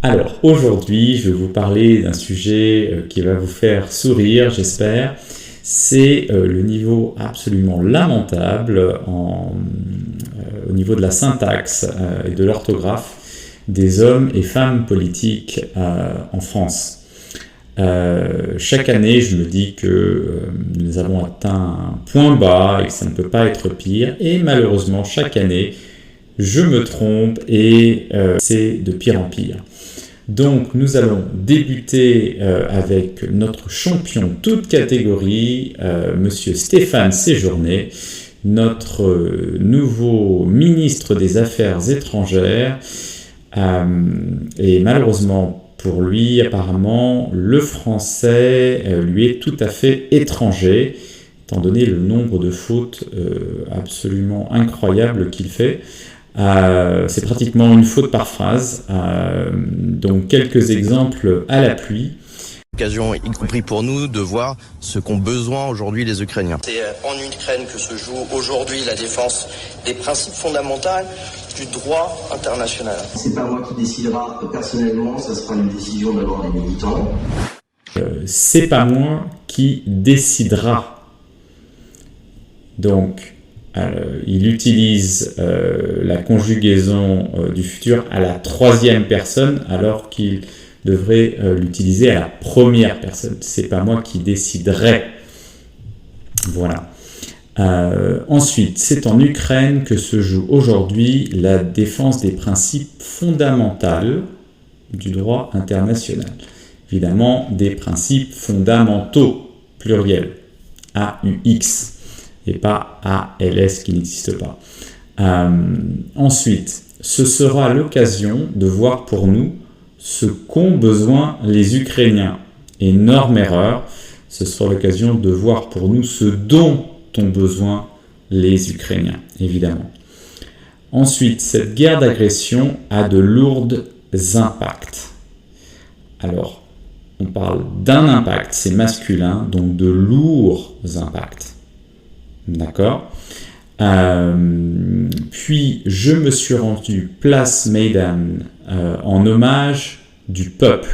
Alors, aujourd'hui, je vais vous parler d'un sujet qui va vous faire sourire, j'espère. C'est le niveau absolument lamentable au niveau de la syntaxe et de l'orthographe des hommes et femmes politiques en France. Chaque année, je me dis que nous avons atteint un point bas et que ça ne peut pas être pire. Et malheureusement, chaque année, je me trompe et c'est de pire en pire. Donc nous allons débuter avec notre champion toute catégorie, monsieur Stéphane Séjourné, notre nouveau ministre des Affaires étrangères. Et malheureusement pour lui, apparemment, le français lui est tout à fait étranger, étant donné le nombre de fautes absolument incroyables qu'il fait. C'est pratiquement une faute par phrase, donc quelques exemples à l'appui. Occasion, y compris pour nous, de voir ce qu'ont besoin aujourd'hui les Ukrainiens. C'est en Ukraine que se joue aujourd'hui la défense des principes fondamentaux du droit international. C'est pas moi qui décidera personnellement, ça sera une décision d'abord des militants. C'est pas moi qui décidera. Donc, il utilise la conjugaison du futur à la troisième personne alors qu'il devrait l'utiliser à la première personne. C'est pas moi qui déciderai. Voilà. Ensuite, c'est en Ukraine que se joue aujourd'hui la défense des principes fondamentaux du droit international. Évidemment, des principes fondamentaux, pluriel, AUX. Et pas ALS qui n'existe pas. Ensuite, ce sera l'occasion de voir pour nous ce qu'ont besoin les Ukrainiens. Énorme erreur, ce sera l'occasion de voir pour nous ce dont ont besoin les Ukrainiens, évidemment. Ensuite, cette guerre d'agression a de lourds impacts. Alors, on parle d'un impact, c'est masculin, donc de lourds impacts. D'accord. Puis je me suis rendu place Maidan en hommage du peuple,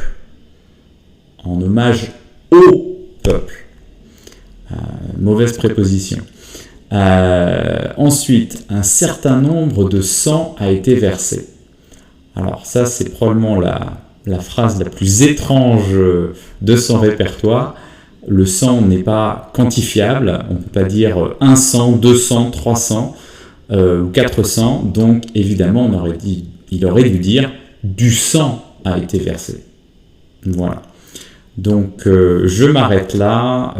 en hommage au peuple. Mauvaise préposition. Ensuite, un certain nombre de sang a été versé. Alors ça, c'est probablement la phrase la plus étrange de son répertoire. Le sang n'est pas quantifiable, on ne peut pas dire 100, 200, 300 ou 400, donc évidemment il aurait dû dire du sang a été versé. Voilà. Donc je m'arrête là,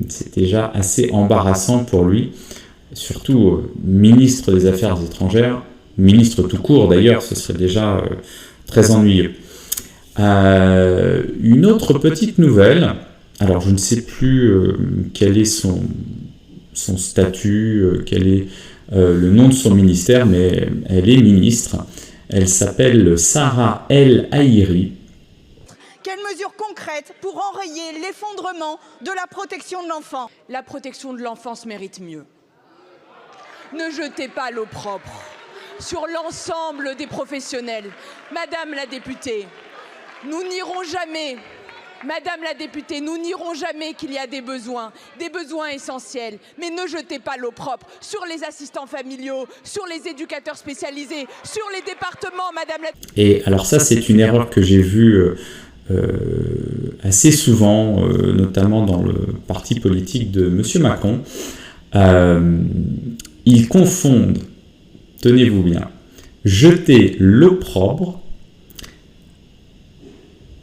c'est déjà assez embarrassant pour lui, surtout ministre des Affaires étrangères, ministre tout court d'ailleurs, ce serait déjà très ennuyeux. Une autre petite nouvelle. Alors, je ne sais plus quel est son statut, quel est le nom de son ministère, mais elle est ministre. Elle s'appelle Sarah El Haïry. Quelles mesures concrètes pour enrayer l'effondrement de la protection de l'enfant? La protection de l'enfance mérite mieux. Ne jetez pas l'eau propre sur l'ensemble des professionnels. Madame la députée, nous n'irons jamais... Madame la députée, nous n'irons jamais qu'il y a des besoins essentiels, mais ne jetez pas l'eau propre sur les assistants familiaux, sur les éducateurs spécialisés, sur les départements, Madame la... Et alors ça, c'est une erreur que j'ai vue assez souvent, notamment dans le parti politique de M. Macron. Ils confondent, tenez-vous bien, jeter l'opprobre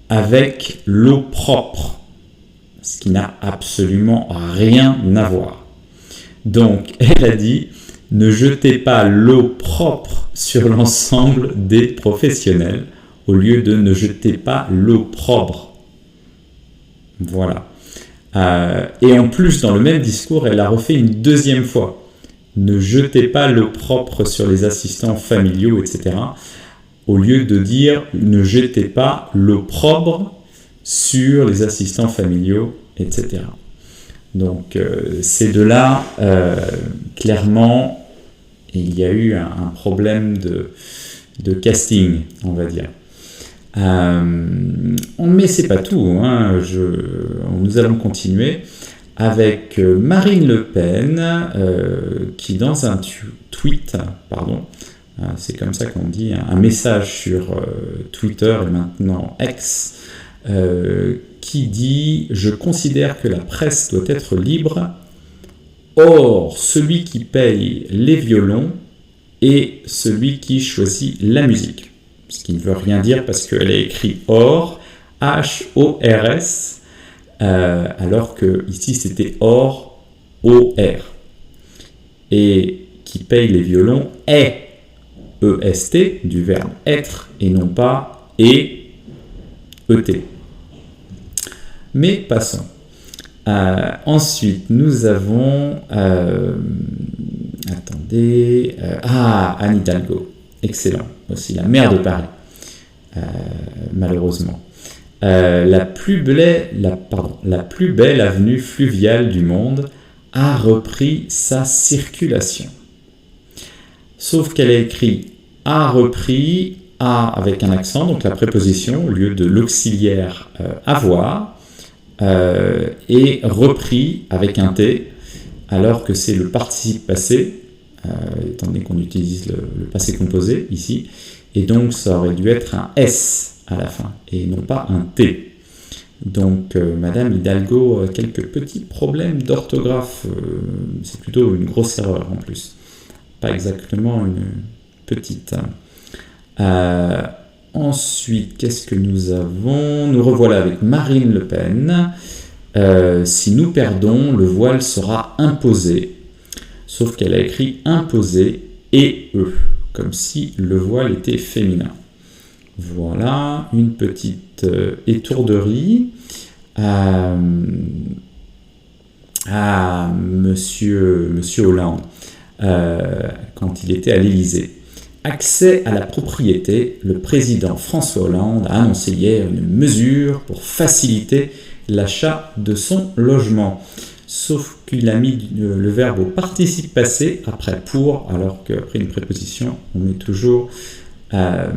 avec l'eau propre, ce qui n'a absolument rien à voir. Donc, elle a dit, ne jetez pas l'eau propre sur l'ensemble des professionnels, au lieu de ne jeter pas l'eau propre. Voilà. Et en plus, dans le même discours, elle a refait une deuxième fois. Ne jetez pas l'eau propre sur les assistants familiaux, etc., au lieu de dire « ne jetez pas l'opprobre sur les assistants familiaux, etc. » Donc, ces deux-là, clairement, il y a eu un problème de casting, on va dire. Mais c'est pas tout, hein. Nous allons continuer avec Marine Le Pen, qui dans un tweet, c'est comme ça qu'on dit, un message sur Twitter et maintenant X, qui dit « Je considère que la presse doit être libre, or celui qui paye les violons est celui qui choisit la musique ». Ce qui ne veut rien dire parce qu'elle a écrit « or », H-O-R-S, alors que ici c'était « or », O-R. Et qui paye les violons est E-S-T, du verbe être, et non pas et E-T. Mais passons. Ensuite, nous avons... Anne Hidalgo. Excellent. Aussi la maire de Paris. Malheureusement. La plus belle avenue fluviale du monde a repris sa circulation. Sauf qu'elle a écrit « a repris », a avec un accent, donc la préposition, au lieu de l'auxiliaire « avoir », et repris avec un T, alors que c'est le participe passé, étant donné qu'on utilise le passé composé ici, et donc ça aurait dû être un S à la fin, et non pas un T. Donc Madame Hidalgo a quelques petits problèmes d'orthographe, c'est plutôt une grosse erreur en plus, pas exactement une petite. Ensuite, qu'est-ce que nous avons? Nous revoilà avec Marine Le Pen. Si nous perdons, le voile sera imposé. Sauf qu'elle a écrit imposé et E, comme si le voile était féminin. Voilà, une petite étourderie. Monsieur Hollande, quand il était à l'Élysée. Accès à la propriété, le président François Hollande a annoncé hier une mesure pour faciliter l'achat de son logement. Sauf qu'il a mis le verbe au participe passé après pour, alors qu'après une préposition, on met toujours le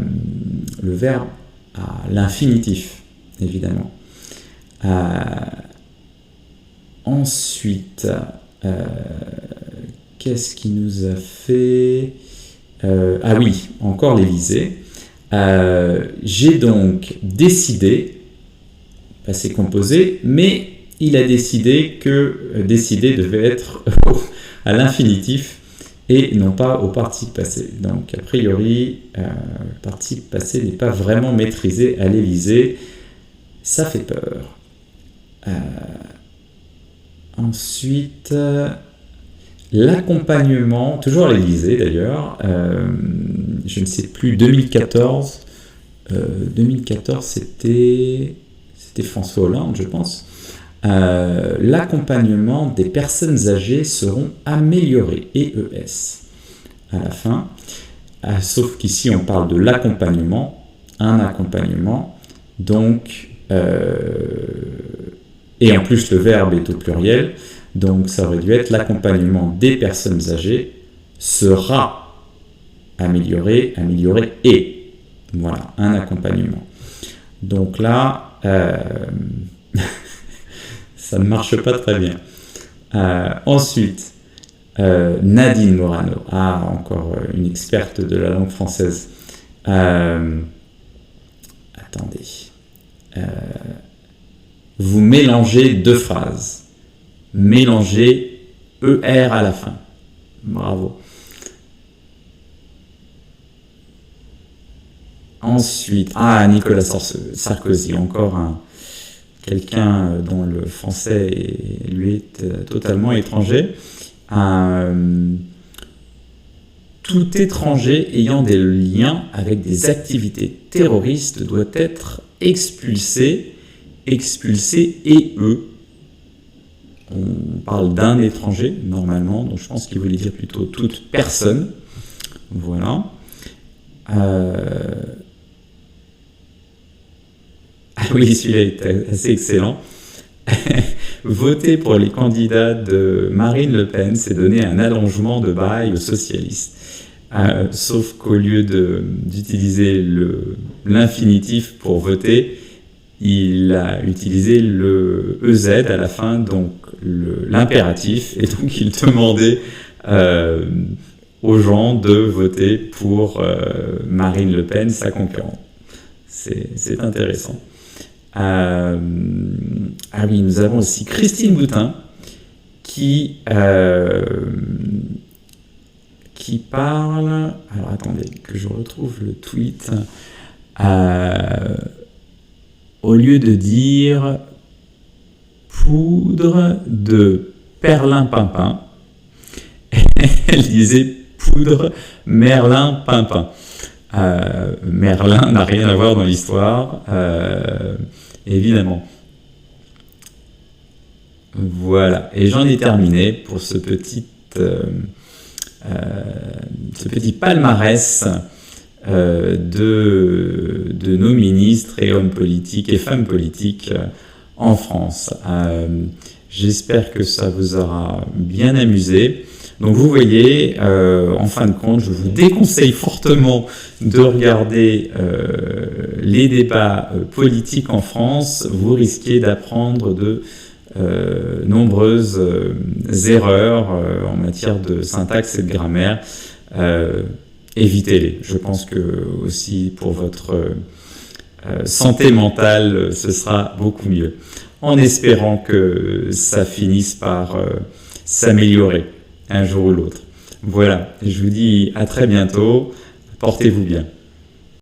verbe à l'infinitif, évidemment. Ensuite, qu'est-ce qui nous a fait... oui, encore l'Élysée. J'ai donc décidé, passé composé, mais il a décidé que décider devait être à l'infinitif et non pas au participe passé. Donc, a priori, le participe passé n'est pas vraiment maîtrisé à l'Élysée. Ça fait peur. Ensuite... l'accompagnement, toujours à l'Élysée d'ailleurs, je ne sais plus, 2014 c'était François Hollande, je pense. L'accompagnement des personnes âgées seront améliorés, EES, à la fin. Sauf qu'ici on parle de l'accompagnement, un accompagnement, donc, et en plus le verbe est au pluriel. Donc ça aurait dû être l'accompagnement des personnes âgées sera amélioré et. Voilà, un accompagnement. Donc là, ça ne marche pas très bien. Ensuite, Nadine Morano, encore une experte de la langue française. Attendez. Vous mélangez deux phrases. Mélanger ER à la fin. Bravo. Ensuite, Nicolas Sarkozy, encore quelqu'un dont le français lui est totalement étranger. Tout étranger ayant des liens avec des activités terroristes doit être expulsé et eux. On parle d'un étranger, normalement, donc je pense qu'il voulait dire plutôt toute personne. Voilà. Oui, celui-là est assez excellent. Voter pour les candidats de Marine Le Pen, c'est donner un allongement de bail aux socialistes. Sauf qu'au lieu d'utiliser l'infinitif pour voter, il a utilisé le EZ à la fin, donc l'impératif, et donc il demandait aux gens de voter pour Marine Le Pen, sa concurrente. C'est intéressant. Ah oui, nous avons aussi Christine Boutin qui parle... Alors attendez, que je retrouve le tweet. Au lieu de dire poudre de perlimpinpin, elle disait poudre merlin-pimpin. Merlin n'a rien à voir dans l'histoire, évidemment. Voilà, et j'en ai terminé pour ce petit palmarès de nos ministres et hommes politiques et femmes politiques en France. J'espère que ça vous aura bien amusé. Donc vous voyez, en fin de compte, je vous déconseille fortement de regarder les débats politiques en France. Vous risquez d'apprendre de nombreuses erreurs en matière de syntaxe et de grammaire. Évitez-les. Je pense que aussi pour votre santé mentale, ce sera beaucoup mieux. En espérant que ça finisse par s'améliorer un jour ou l'autre. Voilà, je vous dis à très bientôt. Portez-vous bien.